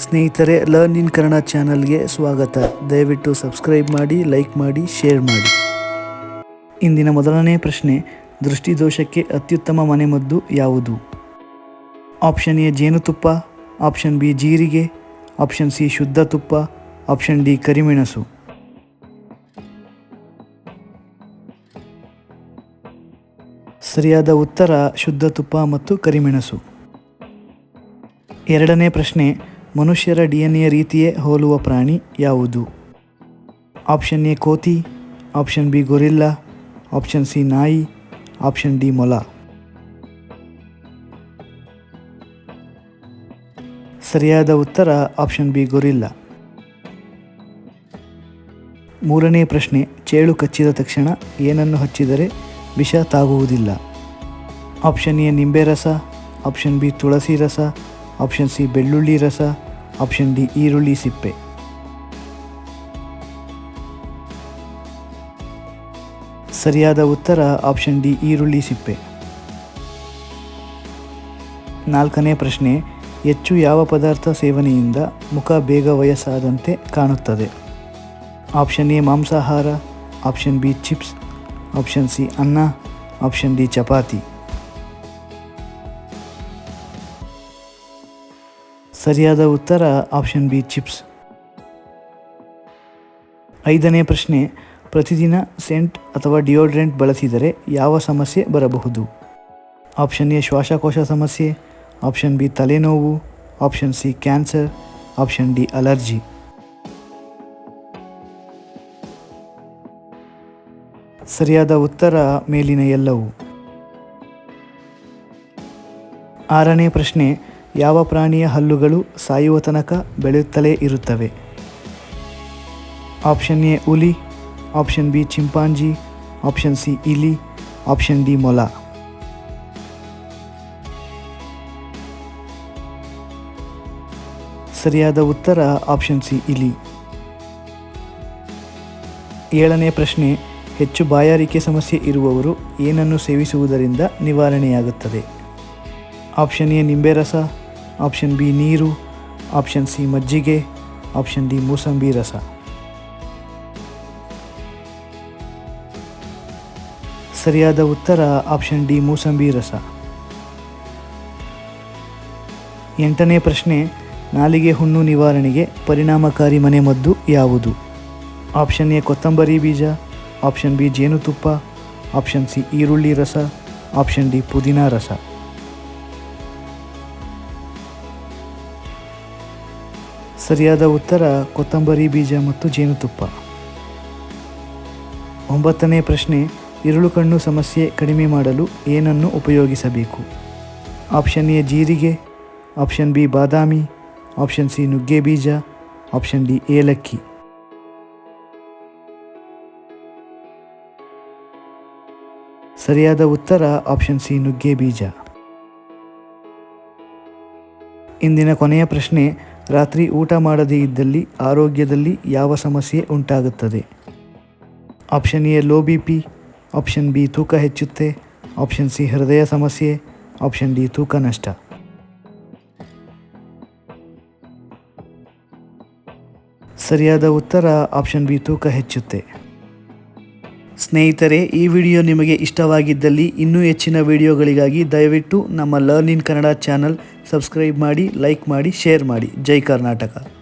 ಸ್ನೇಹಿತರೆ, learn in Kannada ಚಾನಲ್ಗೆ ಸ್ವಾಗತ. ದಯವಿಟ್ಟು ಸಬ್ಸ್ಕ್ರೈಬ್ ಮಾಡಿ, ಲೈಕ್ ಮಾಡಿ, ಶೇರ್ ಮಾಡಿ. ಇಂದಿನ ಮೊದಲನೇ ಪ್ರಶ್ನೆ, ದೃಷ್ಟಿದೋಷಕ್ಕೆ ಅತ್ಯುತ್ತಮ ಮನೆಮದ್ದು ಯಾವುದು? ಆಪ್ಷನ್ ಎ ಜೇನುತುಪ್ಪ, ಆಪ್ಷನ್ ಬಿ ಜೀರಿಗೆ, ಆಪ್ಷನ್ ಸಿ ಶುದ್ಧ ತುಪ್ಪ, ಆಪ್ಷನ್ ಡಿ ಕರಿಮೆಣಸು. ಸರಿಯಾದ ಉತ್ತರ ಶುದ್ಧ ತುಪ್ಪ ಮತ್ತು ಕರಿಮೆಣಸು. ಎರಡನೇ ಪ್ರಶ್ನೆ, ಮನುಷ್ಯರ DNA ರೀತಿಯೇ ಹೋಲುವ ಪ್ರಾಣಿ ಯಾವುದು? ಆಪ್ಷನ್ ಎ ಕೋತಿ, option B gorilla, option C ನಾಯಿ, ಆಪ್ಷನ್ ಡಿ ಮೊಲ. ಸರಿಯಾದ ಉತ್ತರ ಆಪ್ಷನ್ ಬಿ ಗೊರಿಲ್ಲಾ. ಮೂರನೇ ಪ್ರಶ್ನೆ, ಚೇಳು ಕಚ್ಚಿದ ತಕ್ಷಣ ಏನನ್ನು ಹಚ್ಚಿದರೆ ವಿಷ ತಾಗುವುದಿಲ್ಲ? ಆಪ್ಷನ್ ಎ ನಿಂಬೆ ರಸ, ಆಪ್ಷನ್ ಬಿ ತುಳಸಿ ರಸ, ಆಪ್ಷನ್ ಸಿ ಬೆಳ್ಳುಳ್ಳಿ ರಸ, ಆಪ್ಷನ್ ಡಿ ಈರುಳ್ಳಿ ಸಿಪ್ಪೆ. ಸರಿಯಾದ ಉತ್ತರ ಆಪ್ಷನ್ ಡಿ ಈರುಳ್ಳಿ ಸಿಪ್ಪೆ. ನಾಲ್ಕನೇ ಪ್ರಶ್ನೆ, ಹೆಚ್ಚು ಯಾವ ಪದಾರ್ಥ ಸೇವನೆಯಿಂದ ಮುಖ ಬೇಗ ವಯಸ್ಸಾದಂತೆ ಕಾಣುತ್ತದೆ? ಆಪ್ಷನ್ ಎ ಮಾಂಸಾಹಾರ, option B chips, option C ಅನ್ನ, ಆಪ್ಷನ್ ಡಿ ಚಪಾತಿ. ಸರಿಯಾದ ಉತ್ತರ ಆಪ್ಷನ್ ಬಿ ಚಿಪ್ಸ್. ಐದನೇ ಪ್ರಶ್ನೆ, ಪ್ರತಿದಿನ ಸೆಂಟ್ ಅಥವಾ ಡಿಯೋಡ್ರೆಂಟ್ ಬಳಸಿದರೆ ಯಾವ ಸಮಸ್ಯೆ ಬರಬಹುದು? ಆಪ್ಷನ್ ಎ ಶ್ವಾಸಕೋಶ ಸಮಸ್ಯೆ, ಆಪ್ಷನ್ ಬಿ ತಲೆನೋವು, option C cancer, option D allergy. ಸರಿಯಾದ ಉತ್ತರ ಮೇಲಿನ ಎಲ್ಲವೂ. ಆರನೇ ಪ್ರಶ್ನೆ, ಯಾವ ಪ್ರಾಣಿಯ ಹಲ್ಲುಗಳು ಸಾಯುವ ತನಕ ಬೆಳೆಯುತ್ತಲೇ ಇರುತ್ತವೆ? ಆಪ್ಷನ್ ಎ ಹುಲಿ, option B chimpanzee, option C ಇಲಿ, ಆಪ್ಷನ್ ಡಿ ಮೊಲ. ಸರಿಯಾದ ಉತ್ತರ ಆಪ್ಷನ್ ಸಿ ಇಲಿ. ಏಳನೇ ಪ್ರಶ್ನೆ, ಹೆಚ್ಚು ಬಾಯಾರಿಕೆ ಸಮಸ್ಯೆ ಇರುವವರು ಏನನ್ನು ಸೇವಿಸುವುದರಿಂದ ನಿವಾರಣೆಯಾಗುತ್ತದೆ? ಆಪ್ಷನ್ ಎ ನಿಂಬೆ ರಸ, ಆಪ್ಷನ್ ಬಿ ನೀರು, ಆಪ್ಷನ್ ಸಿ ಮಜ್ಜಿಗೆ, ಆಪ್ಷನ್ ಡಿ ಮೂಸಂಬಿ ರಸ. ಸರಿಯಾದ ಉತ್ತರ ಆಪ್ಷನ್ ಡಿ ಮೂಸಂಬಿ ರಸ. ಎಂಟನೇ ಪ್ರಶ್ನೆ, ನಾಲಿಗೆ ಹುಣ್ಣು ನಿವಾರಣೆಗೆ ಪರಿಣಾಮಕಾರಿ ಮನೆಮದ್ದು ಯಾವುದು? ಆಪ್ಷನ್ ಎ ಕೊತ್ತಂಬರಿ ಬೀಜ, ಆಪ್ಷನ್ ಬಿ ಜೇನುತುಪ್ಪ, ಆಪ್ಷನ್ ಸಿ ಈರುಳ್ಳಿ ರಸ, ಆಪ್ಷನ್ ಡಿ ಪುದೀನ ರಸ. ಸರಿಯಾದ ಉತ್ತರ ಕೊತ್ತಂಬರಿ ಬೀಜ ಮತ್ತು ಜೇನುತುಪ್ಪ. ಒಂಬತ್ತನೇ ಪ್ರಶ್ನೆ, ಇರುಳು ಕಣ್ಣು ಸಮಸ್ಯೆ ಕಡಿಮೆ ಮಾಡಲು ಏನನ್ನು ಉಪಯೋಗಿಸಬೇಕು? ಆಪ್ಷನ್ ಎ ಜೀರಿಗೆ, ಆಪ್ಷನ್ ಬಿ ಬಾದಾಮಿ, ಆಪ್ಷನ್ ಸಿ ನುಗ್ಗೆ ಬೀಜ, ಆಪ್ಷನ್ ಡಿ ಏಲಕ್ಕಿ. ಸರಿಯಾದ ಉತ್ತರ ಆಪ್ಷನ್ ಸಿ ನುಗ್ಗೆ ಬೀಜ. ಇಂದಿನ ಕೊನೆಯ ಪ್ರಶ್ನೆ, ರಾತ್ರಿ ಊಟ ಮಾಡದೇ ಇದ್ದಲ್ಲಿ ಆರೋಗ್ಯದಲ್ಲಿ ಯಾವ ಸಮಸ್ಯೆ ಉಂಟಾಗುತ್ತದೆ? Option A low BP, option B ತೂಕ ಹೆಚ್ಚುತ್ತೆ, ಆಪ್ಷನ್ ಸಿ ಹೃದಯ ಸಮಸ್ಯೆ, ಆಪ್ಷನ್ ಡಿ ತೂಕ ನಷ್ಟ. ಸರಿಯಾದ ಉತ್ತರ ಆಪ್ಷನ್ ಬಿ ತೂಕ ಹೆಚ್ಚುತ್ತೆ. ಸ್ನೇಹಿತರೆ, ಈ ವಿಡಿಯೋ ನಿಮಗೆ ಇಷ್ಟವಾಗಿದ್ದಲ್ಲಿ ಇನ್ನೂ ಹೆಚ್ಚಿನ ವಿಡಿಯೋಗಳಿಗಾಗಿ ದಯವಿಟ್ಟು ನಮ್ಮ learn in Kannada channel subscribe ಮಾಡಿ, ಲೈಕ್ ಮಾಡಿ, ಶೇರ್ ಮಾಡಿ. ಜೈ ಕರ್ನಾಟಕ.